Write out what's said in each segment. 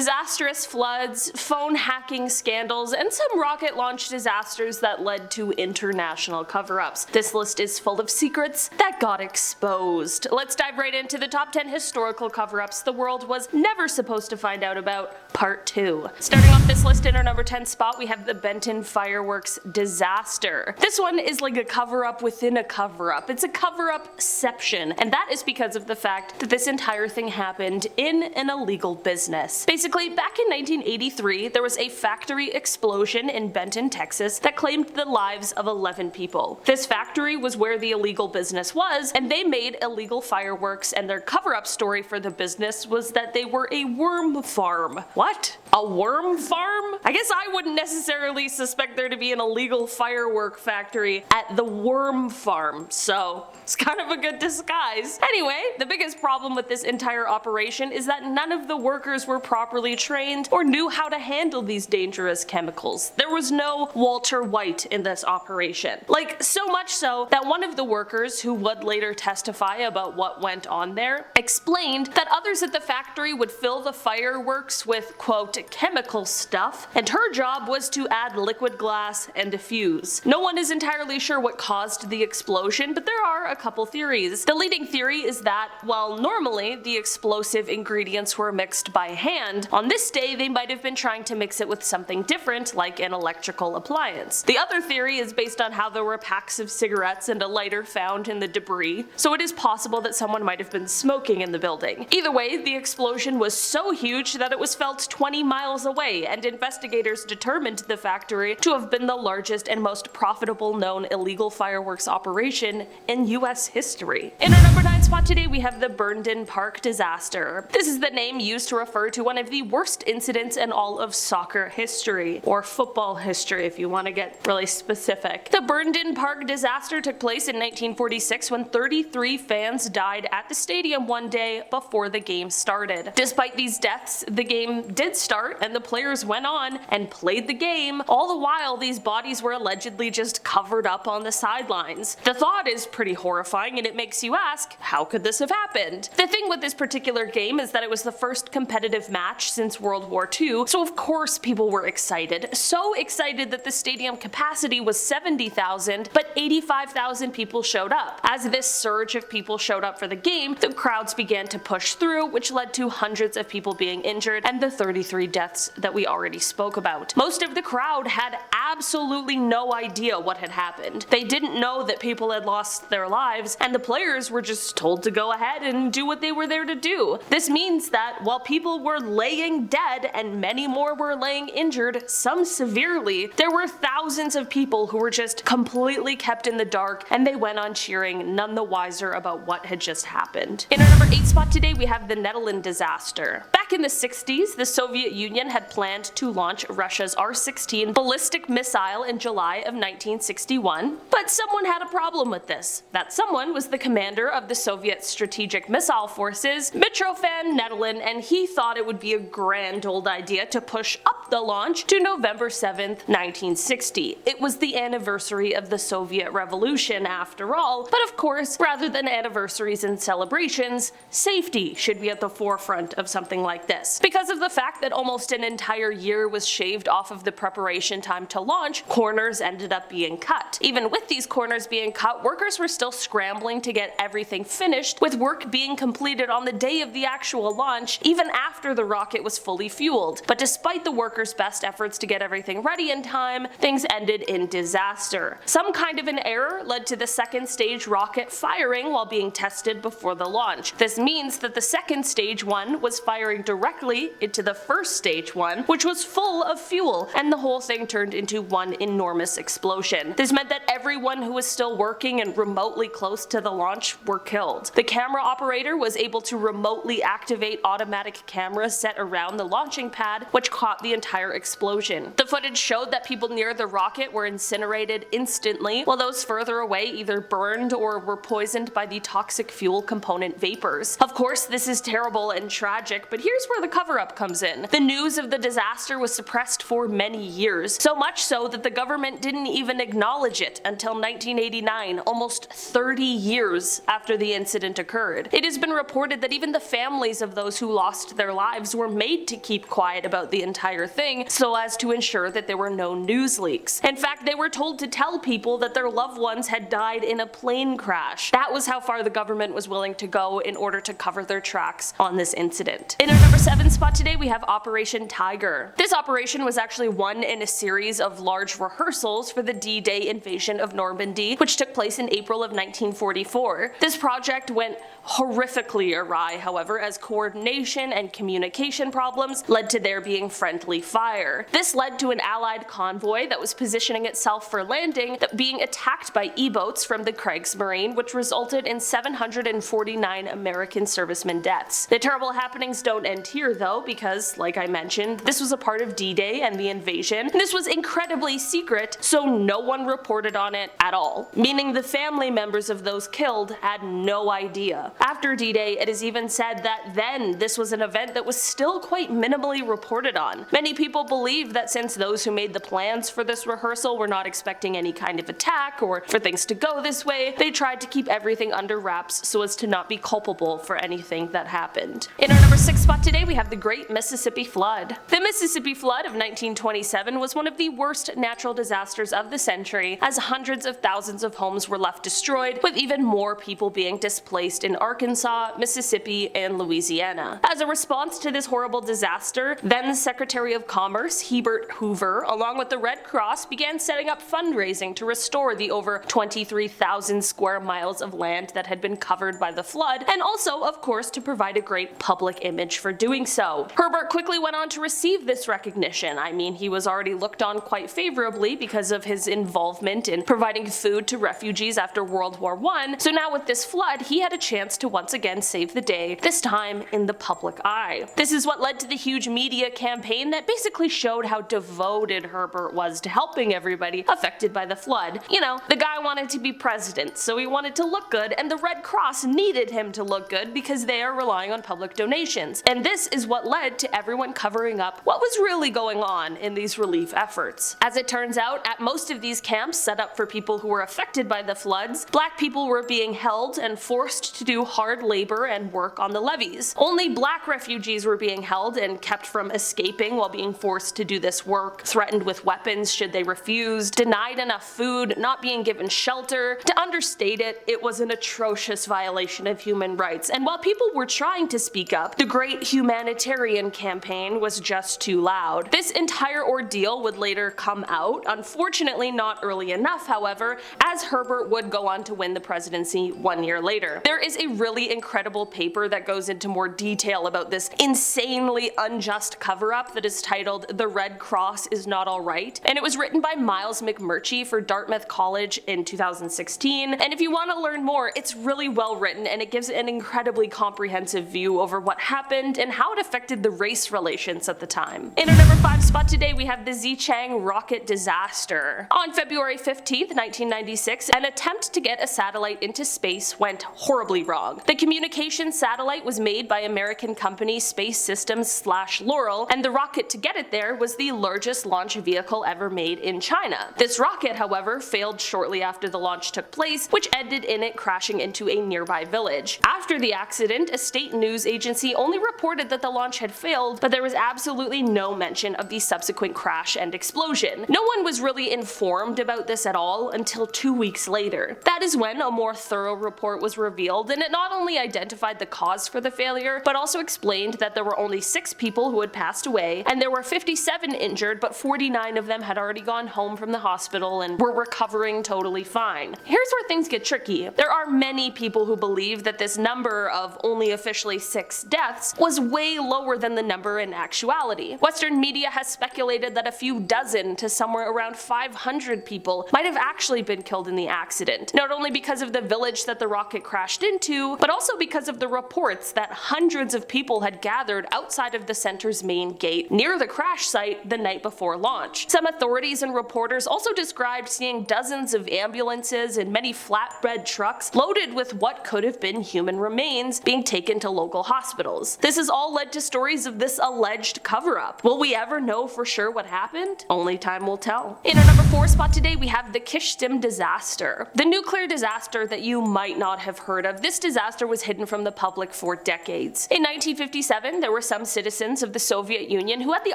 disastrous floods, phone hacking scandals, and some rocket launch disasters that led to international cover-ups. This list is full of secrets that got exposed. Let's dive right into the top 10 historical cover-ups the world was never supposed to find out about, part 2. Starting off this list in our number 10 spot, we have the Benton fireworks disaster. This one is like a cover-up within a cover-up. It's a cover-upception, and that is because of the fact that this entire thing happened in an illegal business. Basically, back in 1983, there was a factory explosion in Benton, Texas that claimed the lives of 11 people. This factory was where the illegal business was, and they made illegal fireworks, and their cover-up story for the business was that they were a worm farm. What? A worm farm? I guess I wouldn't necessarily suspect there to be an illegal firework factory at the worm farm, so it's kind of a good disguise. Anyway, the biggest problem with this entire operation is that none of the workers were properly trained or knew how to handle these dangerous chemicals. There was no Walter White in this operation. Like, so much so that one of the workers, who would later testify about what went on there, explained that others at the factory would fill the fireworks with, quote, chemical stuff, and her job was to add liquid glass and defuse. No one is entirely sure what caused the explosion, but there are a couple theories. The leading theory is that, while normally the explosive ingredients were mixed by hand, on this day they might have been trying to mix it with something different, like an electrical appliance. The other theory is based on how there were packs of cigarettes and a lighter found in the debris, so it is possible that someone might have been smoking in the building. Either way, the explosion was so huge that it was felt 20 miles away, and investigators determined the factory to have been the largest and most profitable known illegal fireworks operation in US history. In our number 9 spot today, we have the Burnden Park disaster. This is the name used to refer to one of the worst incidents in all of soccer history, or football history if you want to get really specific. The Burnden Park disaster took place in 1946 when 33 fans died at the stadium one day before the game started. Despite these deaths, the game did start and the players went on and played the game. All the while, these bodies were allegedly just covered up on the sidelines. The thought is pretty horrifying, and it makes you ask, how could this have happened? The thing with this particular game is that it was the first competitive match since World War II, so of course people were excited. So excited that the stadium capacity was 70,000, but 85,000 people showed up. As this surge of people showed up for the game, the crowds began to push through, which led to hundreds of people being injured and the 33 deaths that we already spoke about. Most of the crowd had absolutely no idea what had happened. They didn't know that people had lost their lives, and the players were just told to go ahead and do what they were there to do. This means that while people were laying dead and many more were laying injured, some severely, there were thousands of people who were just completely kept in the dark, and they went on cheering, none the wiser about what had just happened. In our number 8 spot today, we have the Nedelin disaster. Back in the 60s, the Soviet Union had planned to launch Russia's R-16 ballistic missile in July of 1961, but someone had a problem with this. That someone was the commander of the Soviet Strategic Missile Forces, Mitrofan Nedelin, and he thought it would be a grand old idea to push up the launch to November 7th, 1960. It was the anniversary of the Soviet Revolution after all, but of course, rather than anniversaries and celebrations, safety should be at the forefront of something like this. Because of the fact that almost an entire year was shaved off of the preparation time to launch, corners ended up being cut. Even with these corners being cut, workers were still scrambling to get everything finished, with work being completed on the day of the actual launch, even after the rocket was fully fueled. But despite the workers' best efforts to get everything ready in time, things ended in disaster. Some kind of an error led to the second stage rocket firing while being tested before the launch. This means that the second stage one was firing directly into the first stage one, which was full of fuel, and the whole thing turned into one enormous explosion. This meant that everyone who was still working and remotely close to the launch were killed. The camera operator was able to remotely activate automatic cameras set around the launching pad, which caught the entire explosion. The footage showed that people near the rocket were incinerated instantly, while those further away either burned or were poisoned by the toxic fuel component vapors. Of course, this is terrible and tragic, but here's where the cover-up comes in. The The news of the disaster was suppressed for many years, so much so that the government didn't even acknowledge it until 1989, almost 30 years after the incident occurred. It has been reported that even the families of those who lost their lives were made to keep quiet about the entire thing so as to ensure that there were no news leaks. In fact, they were told to tell people that their loved ones had died in a plane crash. That was how far the government was willing to go in order to cover their tracks on this incident. In our number 7 spot today, we have Operation Tiger. This operation was actually one in a series of large rehearsals for the D-Day invasion of Normandy, which took place in April of 1944. This project went horrifically awry, however, as coordination and communication problems led to there being friendly fire. This led to an Allied convoy that was positioning itself for landing being attacked by E-boats from the Kriegsmarine, which resulted in 749 American servicemen deaths. The terrible happenings don't end here though, because, like I mentioned, this was a part of D-Day and the invasion. This was incredibly secret, so no one reported on it at all, meaning the family members of those killed had no idea. After D-Day, it is even said that then this was an event that was still quite minimally reported on. Many people believe that since those who made the plans for this rehearsal were not expecting any kind of attack or for things to go this way, they tried to keep everything under wraps so as to not be culpable for anything that happened. In our number 6 spot today, we have the Great Mississippi Flood. The Mississippi Flood of 1927 was one of the worst natural disasters of the century, as hundreds of thousands of homes were left destroyed, with even more people being displaced in Arkansas, Mississippi, and Louisiana. As a response to this horrible disaster, then Secretary of Commerce Herbert Hoover, along with the Red Cross, began setting up fundraising to restore the over 23,000 square miles of land that had been covered by the flood, and also, of course, to provide a great public image for doing so. Herbert quickly went on to receive this recognition. I mean, he was already looked on quite favorably because of his involvement in providing food to refugees after World War I, so now with this flood, he had a chance to once again save the day, this time in the public eye. This is what led to the huge media campaign that basically showed how devoted Herbert was to helping everybody affected by the flood. You know, the guy wanted to be president, so he wanted to look good, and the Red Cross needed him to look good because they are relying on public donations. And this is what led to everyone covering up what was really going on in these relief efforts. As it turns out, at most of these camps set up for people who were affected by the floods, black people were being held and forced to do hard labor and work on the levees. Only black refugees were being held and kept from escaping while being forced to do this work, threatened with weapons should they refuse, denied enough food, not being given shelter. To understate it, it was an atrocious violation of human rights, and while people were trying to speak up, the great humanitarian campaign was just too loud. This entire ordeal would later come out, unfortunately not early enough however, as Herbert would go on to win the presidency 1 year later. There is a really incredible paper that goes into more detail about this insanely unjust cover-up that is titled "The Red Cross is Not Alright," and it was written by Miles McMurtry for Dartmouth College in 2016, and if you want to learn more, it's really well written and it gives an incredibly comprehensive view over what happened and how it affected the race relations at the time. In our number 5 spot today, we have the Xichang rocket disaster. On February 15th, 1996, an attempt to get a satellite into space went horribly wrong. The communications satellite was made by American company Space Systems/Loral, and the rocket to get it there was the largest launch vehicle ever made in China. This rocket, however, failed shortly after the launch took place, which ended in it crashing into a nearby village. After the accident, a state news agency only reported that the launch had failed, but there was absolutely no mention of the subsequent crash and explosion. No one was really informed about this at all until 2 weeks later. That is when a more thorough report was revealed, and it not only identified the cause for the failure, but also explained that there were only 6 people who had passed away, and there were 57 injured, but 49 of them had already gone home from the hospital and were recovering totally fine. Here's where things get tricky. There are many people who believe that this number of only officially 6 deaths was way lower than the number in actuality. Western media has speculated that a few dozen to somewhere around 500 people might have actually been killed in the accident, not only because of the village that the rocket crashed into, to, but also because of the reports that hundreds of people had gathered outside of the center's main gate near the crash site the night before launch. Some authorities and reporters also described seeing dozens of ambulances and many flatbed trucks loaded with what could have been human remains being taken to local hospitals. This has all led to stories of this alleged cover-up. Will we ever know for sure what happened? Only time will tell. In our number 4 spot today, we have the Kyshtym Disaster. The nuclear disaster that you might not have heard of. This disaster was hidden from the public for decades. In 1957, there were some citizens of the Soviet Union who had the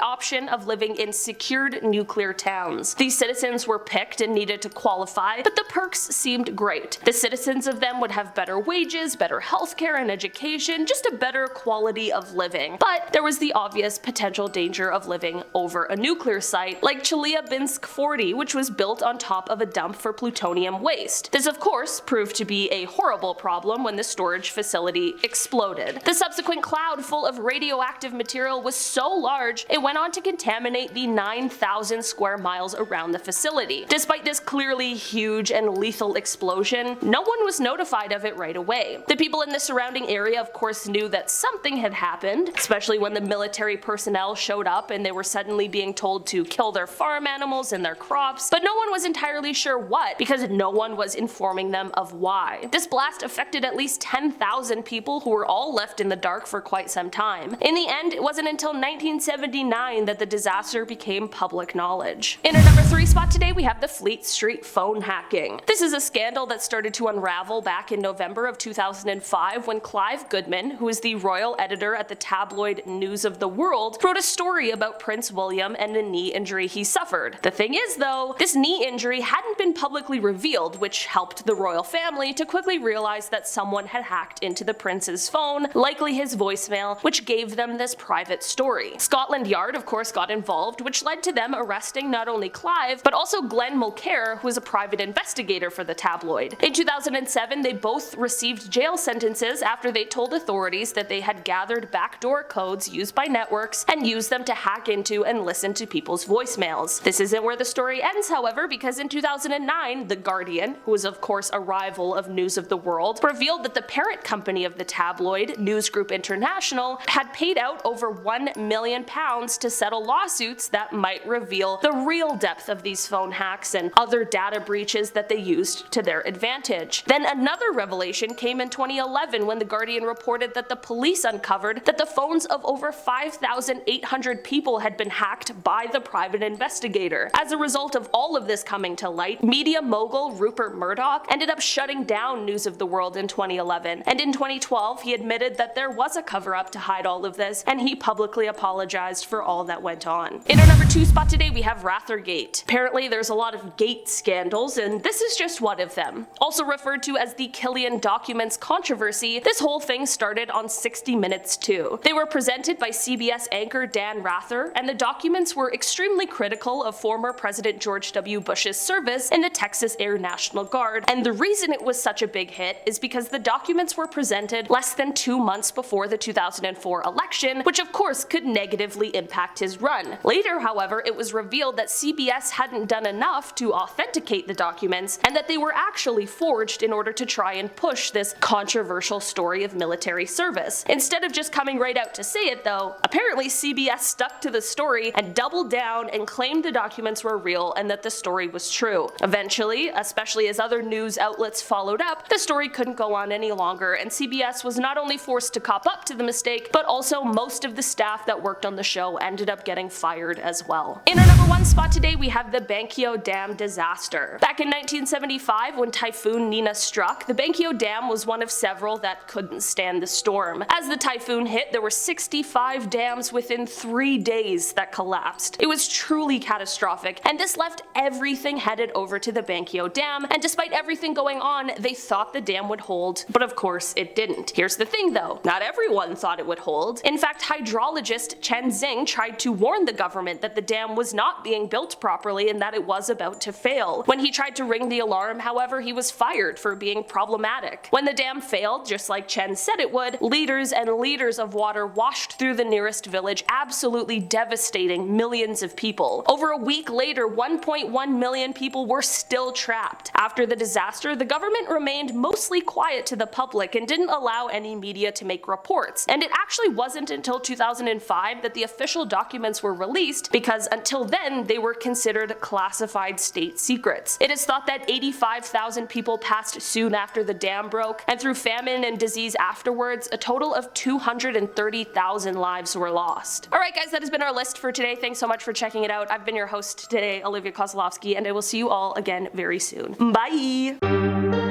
option of living in secured nuclear towns. These citizens were picked and needed to qualify, but the perks seemed great. The citizens of them would have better wages, better healthcare and education, just a better quality of living. But there was the obvious potential danger of living over a nuclear site, like Chelyabinsk 40, which was built on top of a dump for plutonium waste. This of course proved to be a horrible problem when the storage facility exploded. The subsequent cloud full of radioactive material was so large it went on to contaminate the 9,000 square miles around the facility. Despite this clearly huge and lethal explosion, no one was notified of it right away. The people in the surrounding area of course knew that something had happened, especially when the military personnel showed up and they were suddenly being told to kill their farm animals and their crops, but no one was entirely sure what, because no one was informing them of why. This blast affected at least 10,000 people who were all left in the dark for quite some time. In the end, it wasn't until 1979 that the disaster became public knowledge. In our number 3 spot today, we have the Fleet Street phone hacking. This is a scandal that started to unravel back in November of 2005 when Clive Goodman, who is the royal editor at the tabloid News of the World, wrote a story about Prince William and a knee injury he suffered. The thing is though, this knee injury hadn't been publicly revealed, which helped the royal family to quickly realize that someone had hacked into the prince's phone, likely his voicemail, which gave them this private story. Scotland Yard of course got involved, which led to them arresting not only Clive, but also Glenn Mulcair, who was a private investigator for the tabloid. In 2007, they both received jail sentences after they told authorities that they had gathered backdoor codes used by networks and used them to hack into and listen to people's voicemails. This isn't where the story ends, however, because in 2009, The Guardian, who was of course a rival of News of the World, revealed that the parent company of the tabloid, News Group International, had paid out over £1 million to settle lawsuits that might reveal the real depth of these phone hacks and other data breaches that they used to their advantage. Then another revelation came in 2011 when The Guardian reported that the police uncovered that the phones of over 5,800 people had been hacked by the private investigator. As a result of all of this coming to light, media mogul Rupert Murdoch ended up shutting down News of the World in 2011, and in 2012 he admitted that there was a cover-up to hide all of this, and he publicly apologized for all that went on. In our number 2 spot today, we have Rathergate. Apparently there's a lot of gate scandals, and this is just one of them. Also referred to as the Killian documents controversy, this whole thing started on 60 Minutes too. They were presented by CBS anchor Dan Rather, and the documents were extremely critical of former President George W. Bush's service in the Texas Air National Guard, and the reason it was such a big hit is because the documents were presented less than 2 months before the 2004 election, which of course could negatively impact his run. Later, however, it was revealed that CBS hadn't done enough to authenticate the documents, and that they were actually forged in order to try and push this controversial story of military service. Instead of just coming right out to say it though, apparently CBS stuck to the story and doubled down and claimed the documents were real and that the story was true. Eventually, especially as other news outlets followed up, the story couldn't go on any longer, and CBS was not only forced to cop up to the mistake, but also most of the staff that worked on the show ended up getting fired as well. In our number 1 spot today, we have the Banqiao Dam Disaster. Back in 1975, when Typhoon Nina struck, the Banqiao Dam was one of several that couldn't stand the storm. As the typhoon hit, there were 65 dams within 3 days that collapsed. It was truly catastrophic, and this left everything headed over to the Banqiao Dam, and despite everything going on, they thought the dam would hold, but of course it didn't. Here's the thing though, not everyone thought it would hold. In fact, hydrologist Chen Xing tried to warn the government that the dam was not being built properly and that it was about to fail. When he tried to ring the alarm, however, he was fired for being problematic. When the dam failed, just like Chen said it would, liters and liters of water washed through the nearest village, absolutely devastating millions of people. Over a week later, 1.1 million people were still trapped. After the disaster, the government remained mostly quiet to to the public and didn't allow any media to make reports. And it actually wasn't until 2005 that the official documents were released, because until then they were considered classified state secrets. It is thought that 85,000 people passed soon after the dam broke, and through famine and disease afterwards, a total of 230,000 lives were lost. Alright guys, that has been our list for today. Thanks so much for checking it out. I've been your host today, Olivia Kozlowski, and I will see you all again very soon. Bye!